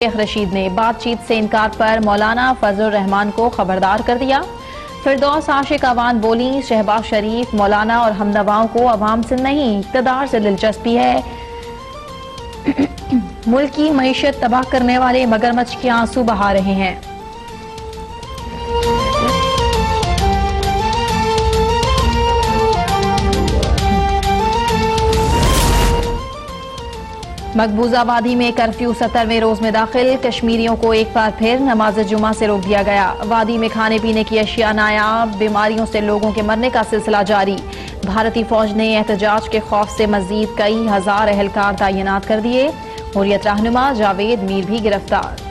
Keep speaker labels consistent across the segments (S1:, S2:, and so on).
S1: شیخ رشید نے بات چیت سے انکار پر مولانا فضل الرحمان کو خبردار کر دیا۔ فردوس عاشق عوان بولی، شہباز شریف، مولانا اور ہمنواؤں کو عوام سے نہیں اقتدار سے دلچسپی ہے۔ ملک کی معیشت تباہ کرنے والے مگرمچھ کے آنسو بہا رہے ہیں۔ مقبوضہ وادی میں کرفیو 70ویں روز میں داخل، کشمیریوں کو ایک بار پھر نماز جمعہ سے روک دیا گیا۔ وادی میں کھانے پینے کی اشیاء نایاب، بیماریوں سے لوگوں کے مرنے کا سلسلہ جاری۔ بھارتی فوج نے احتجاج کے خوف سے مزید کئی ہزار اہلکار تعینات کر دیے۔ حریت رہنما جاوید میر بھی گرفتار۔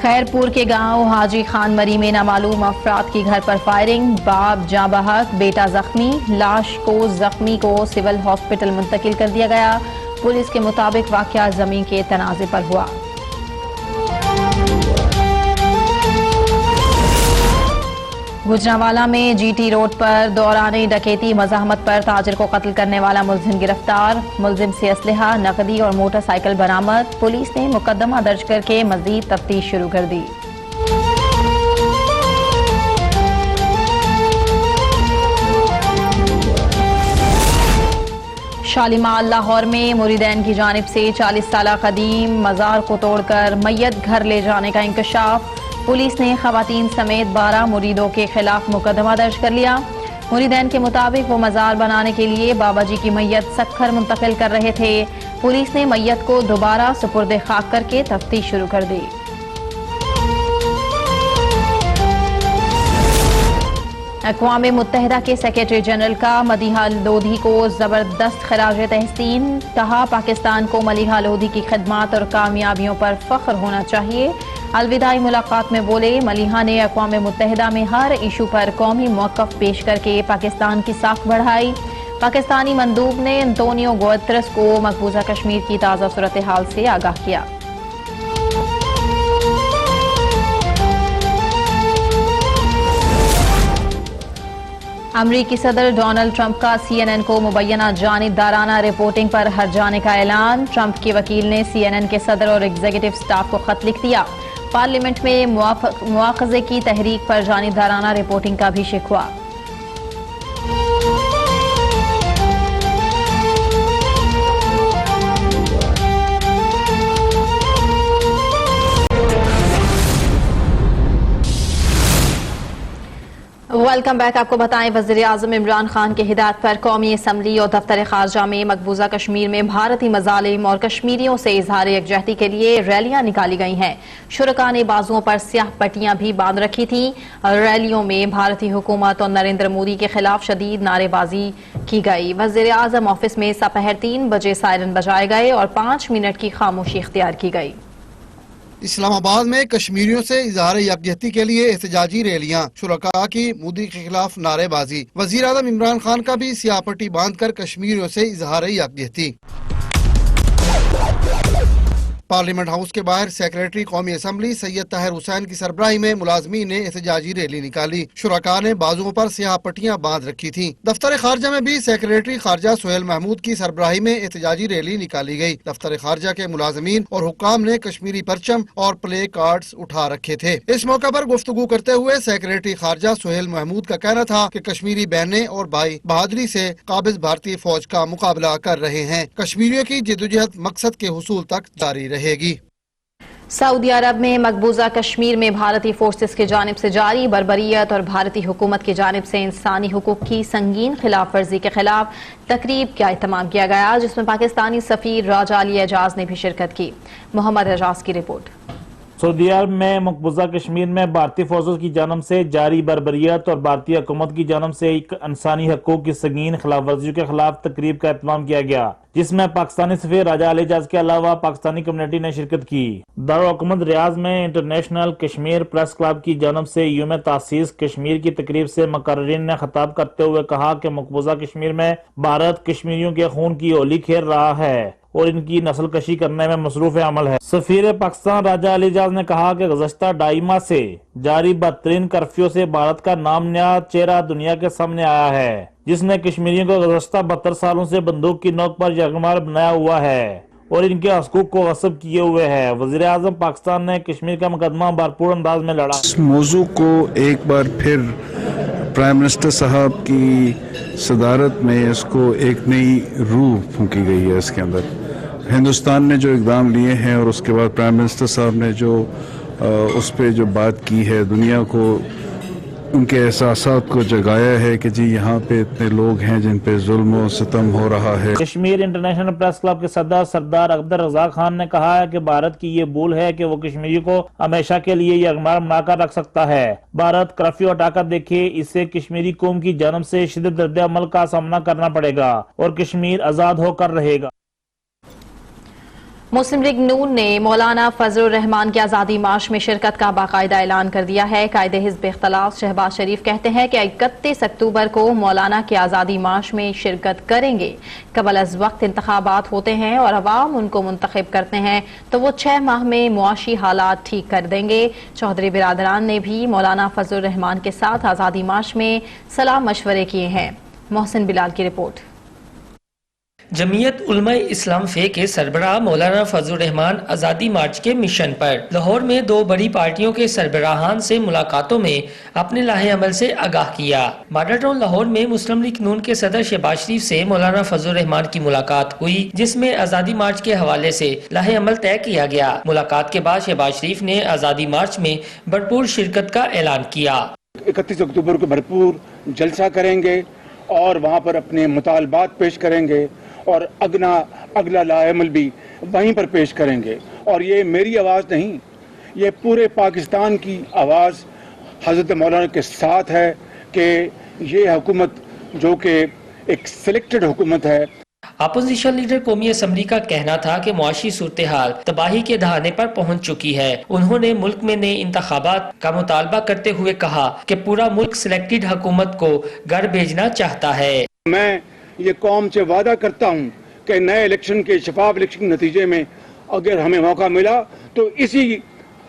S1: خیرپور کے گاؤں حاجی خان مری میں نامعلوم افراد کی گھر پر فائرنگ، باپ جاں بحق، بیٹا زخمی، لاش کو زخمی کو سول ہاسپٹل منتقل کر دیا گیا۔ پولیس کے مطابق واقعہ زمین کے تنازع پر ہوا۔ گجرانوالہ میں جی ٹی روڈ پر دوران ڈکیتی مزاحمت پر تاجر کو قتل کرنے والا ملزم گرفتار۔ ملزم سے اسلحہ، نقدی اور موٹر سائیکل برآمد۔ پولیس نے مقدمہ درج کر کے مزید تفتیش شروع کر دی۔ شالیمار لاہور میں مریدین کی جانب سے 40 سالہ قدیم مزار کو توڑ کر میت گھر لے جانے کا انکشاف۔ پولیس نے خواتین سمیت 12 مریدوں کے خلاف مقدمہ درج کر لیا۔ مریدین کے مطابق وہ مزار بنانے کے لیے بابا جی کی میت سکھر منتقل کر رہے تھے۔ پولیس نے میت کو دوبارہ سپرد خاک کر کے تفتیش شروع کر دی۔ اقوام متحدہ کے سیکرٹری جنرل کا ملیحہ لودھی کو زبردست خراج تحسین، کہا پاکستان کو ملیحہ لودھی کی خدمات اور کامیابیوں پر فخر ہونا چاہیے۔ الوداعی ملاقات میں بولے، ملیحہ نے اقوام متحدہ میں ہر ایشو پر قومی موقف پیش کر کے پاکستان کی ساکھ بڑھائی۔ پاکستانی مندوب نے انتونیو گوترس کو مقبوضہ کشمیر کی تازہ صورتحال سے آگاہ کیا۔ امریکی صدر ڈونلڈ ٹرمپ کا سی این این کو مبینہ جانبدارانہ رپورٹنگ پر ہرجانے کا اعلان۔ ٹرمپ کے وکیل نے سی این این کے صدر اور ایگزیکٹو سٹاف کو خط لکھ دیا۔ پارلیمنٹ میں مواخذے کی تحریک پر جانبدارانہ رپورٹنگ کا بھی شکوہ۔ Welcome back. آپ کو بتائیں، وزیر اعظم عمران خان کی ہدایت پر قومی اسمبلی اور دفتر خارجہ میں مقبوضہ کشمیر میں بھارتی مظالم اور کشمیریوں سے اظہار یکجہتی کے لیے ریلیاں نکالی گئی ہیں۔ شرکاء نے بازوؤں پر سیاہ پٹیاں بھی باندھ رکھی تھیں۔ ریلیوں میں بھارتی حکومت اور نریندر مودی کے خلاف شدید نعرے بازی کی گئی۔ وزیر اعظم آفس میں سپہر 3 بجے سائرن بجائے گئے اور 5 منٹ کی خاموشی اختیار کی گئی۔
S2: اسلام آباد میں کشمیریوں سے اظہار یکجہتی کے لیے احتجاجی ریلیاں، شرکاء کی مودی کے خلاف نعرے بازی۔ وزیر اعظم عمران خان کا بھی سیاہ پٹی باندھ کر کشمیریوں سے اظہار یکجہتی۔ پارلیمنٹ ہاؤس کے باہر سیکریٹری قومی اسمبلی سید طاہر حسین کی سربراہی میں ملازمین نے احتجاجی ریلی نکالی۔ شرکاء نے بازوؤں پر سیاہ پٹیاں باندھ رکھی تھیں۔ دفتر خارجہ میں بھی سیکریٹری خارجہ سہیل محمود کی سربراہی میں احتجاجی ریلی نکالی گئی۔ دفتر خارجہ کے ملازمین اور حکام نے کشمیری پرچم اور پلے کارڈز اٹھا رکھے تھے۔ اس موقع پر گفتگو کرتے ہوئے سیکریٹری خارجہ سہیل محمود کا کہنا تھا کہ کشمیری بہنیں اور بھائی بہادری سے قابض بھارتی فوج کا مقابلہ کر رہے ہیں۔ کشمیریوں کی جدوجہد مقصد کے حصول تک جاری رہے گی۔
S1: سعودی عرب میں مقبوضہ کشمیر میں بھارتی فورسز کی جانب سے جاری بربریت اور بھارتی حکومت کی جانب سے انسانی حقوق کی سنگین خلاف ورزی کے خلاف تقریب کا اہتمام کیا گیا، جس میں پاکستانی سفیر راجہ علی اعجاز نے بھی شرکت کی۔ محمد اعجاز کی رپورٹ۔
S3: سعودی عرب میں مقبوضہ کشمیر میں بھارتی فورسز کی جانب سے جاری بربریت اور بھارتی حکومت کی جانب سے انسانی حقوق کی سنگین خلاف ورزیوں کے خلاف تقریب کا اہتمام کیا گیا، جس میں پاکستانی سفیر راجہ علی اعجاز کے علاوہ پاکستانی کمیونٹی نے شرکت کی۔ دارالحکومت ریاض میں انٹرنیشنل کشمیر پریس کلب کی جانب سے یوم تاسیس کشمیر کی تقریب سے مقررین نے خطاب کرتے ہوئے کہا کہ مقبوضہ کشمیر میں بھارت کشمیریوں کے خون کی ہولی کھیل رہا ہے اور ان کی نسل کشی کرنے میں مصروف عمل ہے۔ سفیر پاکستان راجہ علی اعجاز نے کہا کہ گزشتہ 2.5 ماہ سے جاری بدترین کرفیو سے بھارت کا نامنیاد چہرہ دنیا کے سامنے آیا ہے، جس نے کشمیریوں کو گزشتہ 72 سالوں سے بندوق کی نوک پر یرغمال بنایا ہوا ہے اور ان کے حقوق کو غصب کیے ہوئے ہے۔ وزیر اعظم پاکستان نے کشمیر کا مقدمہ بھرپور انداز میں لڑا۔
S4: اس موضوع کو ایک بار پھر پرائم منسٹر صاحب کی صدارت میں اس کو ایک نئی روح پھونکی گئی ہے۔ اس کے اندر ہندوستان نے جو اقدام لیے ہیں اور اس کے بعد پرائم منسٹر صاحب نے جو اس پہ جو بات کی ہے، دنیا کو ان کے احساسات کو جگایا ہے کہ جی یہاں پہ اتنے لوگ ہیں جن پہ ظلم و ستم ہو رہا ہے۔
S3: کشمیر انٹرنیشنل پریس کلب کے صدر سردار عبدالرزاق خان نے کہا ہے کہ بھارت کی یہ بھول ہے کہ وہ کشمیری کو ہمیشہ کے لیے یرغمال بنا کر رکھ سکتا ہے۔ بھارت کرفیو ہٹا کر دیکھے، اسے کشمیری قوم کی جانب سے شدید رد عمل کا سامنا کرنا پڑے گا اور کشمیر آزاد ہو کر رہے گا۔
S1: مسلم لیگ نون نے مولانا فضل الرحمان کی آزادی مارچ میں شرکت کا باقاعدہ اعلان کر دیا ہے۔ قائد حزب اختلاف شہباز شریف کہتے ہیں کہ 31 اکتوبر کو مولانا کی آزادی مارچ میں شرکت کریں گے۔ قبل از وقت انتخابات ہوتے ہیں اور عوام ان کو منتخب کرتے ہیں تو وہ 6 ماہ میں معاشی حالات ٹھیک کر دیں گے۔ چودھری برادران نے بھی مولانا فضل الرحمان کے ساتھ آزادی مارچ میں صلاح مشورے کیے ہیں۔ محسن بلال کی رپورٹ۔
S5: جمعیت علماء اسلام فے کے سربراہ مولانا فضل الرحمان آزادی مارچ کے مشن پر لاہور میں 2 بڑی پارٹیوں کے سربراہان سے ملاقاتوں میں اپنے لاہے عمل سے آگاہ کیا۔ ماڈل ٹاؤن لاہور میں مسلم لیگ نون کے صدر شہباز شریف سے مولانا فضل الرحمان کی ملاقات ہوئی، جس میں آزادی مارچ کے حوالے سے لاہے عمل طے کیا گیا۔ ملاقات کے بعد شہباز شریف نے آزادی مارچ میں بھرپور شرکت کا اعلان کیا۔
S6: 31 اکتوبر کو بھرپور جلسہ کریں گے اور وہاں پر اپنے مطالبات پیش کریں گے اور اگلا لاہے عمل بھی وہیں پر پیش کریں گے۔ اور یہ میری آواز نہیں، یہ پورے پاکستان کی آواز حضرت مولانا کے ساتھ ہے کہ یہ حکومت جو کہ ایک سلیکٹڈ حکومت ہے۔
S5: اپوزیشن لیڈر قومی اسمبلی کا کہنا تھا کہ معاشی صورتحال تباہی کے دہانے پر پہنچ چکی ہے۔ انہوں نے ملک میں نئے انتخابات کا مطالبہ کرتے ہوئے کہا کہ پورا ملک سلیکٹڈ حکومت کو گھر بھیجنا چاہتا ہے۔
S6: میں یہ قوم سے وعدہ کرتا ہوں کہ نئے الیکشن کے شفاف الیکشن کے نتیجے میں اگر ہمیں موقع ملا تو اسی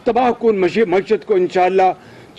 S6: تباہ کن معیشت کو انشاءاللہ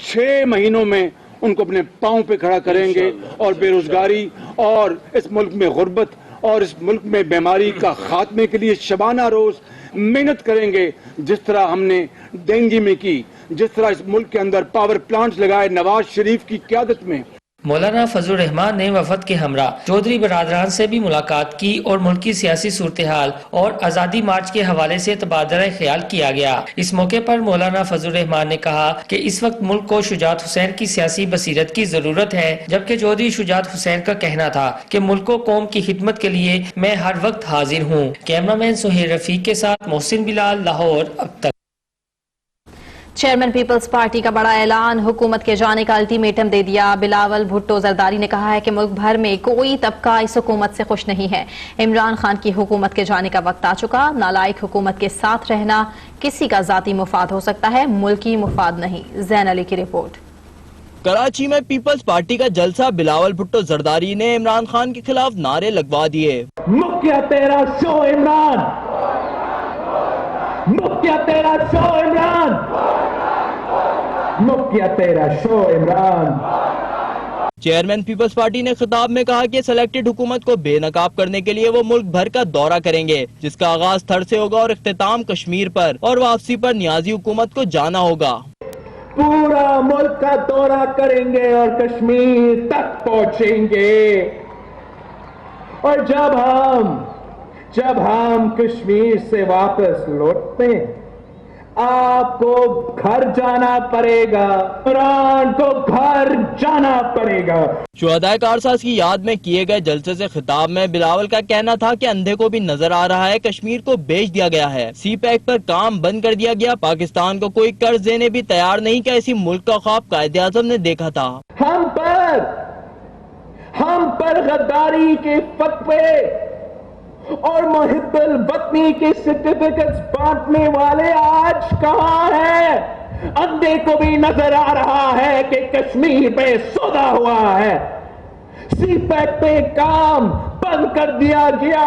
S6: 6 مہینوں میں ان کو اپنے پاؤں پہ کھڑا کریں گے اور بے روزگاری اور اس ملک میں غربت اور اس ملک میں بیماری کا خاتمے کے لیے شبانہ روز محنت کریں گے، جس طرح ہم نے ڈینگی میں کی، جس طرح اس ملک کے اندر پاور پلانٹس لگائے نواز شریف کی قیادت میں۔
S5: مولانا فضل الرحمان نے وفد کے ہمراہ چودھری برادران سے بھی ملاقات کی اور ملکی سیاسی صورتحال اور آزادی مارچ کے حوالے سے تبادلہ خیال کیا گیا۔ اس موقع پر مولانا فضل الرحمان نے کہا کہ اس وقت ملک کو شجاعت حسین کی سیاسی بصیرت کی ضرورت ہے، جبکہ چودھری شجاعت حسین کا کہنا تھا کہ ملک و قوم کی خدمت کے لیے میں ہر وقت حاضر ہوں۔ کیمرامین سہیل رفیق کے ساتھ محسن بلال، لاہور۔ اب تک
S1: چیئرمین پیپلز پارٹی کا بڑا اعلان، حکومت کے جانے کا الٹیمیٹم دے دیا۔ بلاول بھٹو زرداری نے کہا ہے کہ ملک بھر میں کوئی طبقہ اس حکومت سے خوش نہیں ہے۔ عمران خان کی حکومت کے جانے کا وقت آ چکا۔ نالائق حکومت کے ساتھ رہنا کسی کا ذاتی مفاد ہو سکتا ہے، ملکی مفاد نہیں۔ زین علی کی رپورٹ۔
S7: کراچی میں پیپلز پارٹی کا جلسہ، بلاول بھٹو زرداری نے عمران خان کے خلاف نعرے لگوا دیے۔
S8: مکیا تیرا شو عمران، مکیا تیرا شو عمران، مکیا تیرا شو عمران۔
S7: چیئرمین پیپلز پارٹی نے خطاب میں کہا کہ سلیکٹڈ حکومت کو بے نقاب کرنے کے لیے وہ ملک بھر کا دورہ کریں گے، جس کا آغاز تھر سے ہوگا اور اختتام کشمیر پر، اور واپسی پر نیازی حکومت کو جانا ہوگا۔
S8: پورا ملک کا دورہ کریں گے اور کشمیر تک پہنچیں گے، اور جب ہم کشمیر سے واپس لوٹتے ہیں آپ کو گھر جانا پڑے گا، عمران کو گھر جانا پڑے گا۔
S7: شہدائے کارساز کی یاد میں کیے گئے جلسے سے خطاب میں بلاول کا کہنا تھا کہ اندھے کو بھی نظر آ رہا ہے کشمیر کو بیچ دیا گیا ہے، سی پیک پر کام بند کر دیا گیا، پاکستان کو کوئی قرض دینے بھی تیار نہیں کہ ایسی ملک کا خواب قائد اعظم نے دیکھا تھا۔
S8: ہم پر غداری کے فتوے اور محب الوطنی کے سرٹیفکیٹس بانٹنے والے آج کہاں ہیں؟ اندھے کو بھی نظر آ رہا ہے کہ کشمیر پہ سودا ہوا ہے، سی پیک پہ کام بند کر دیا گیا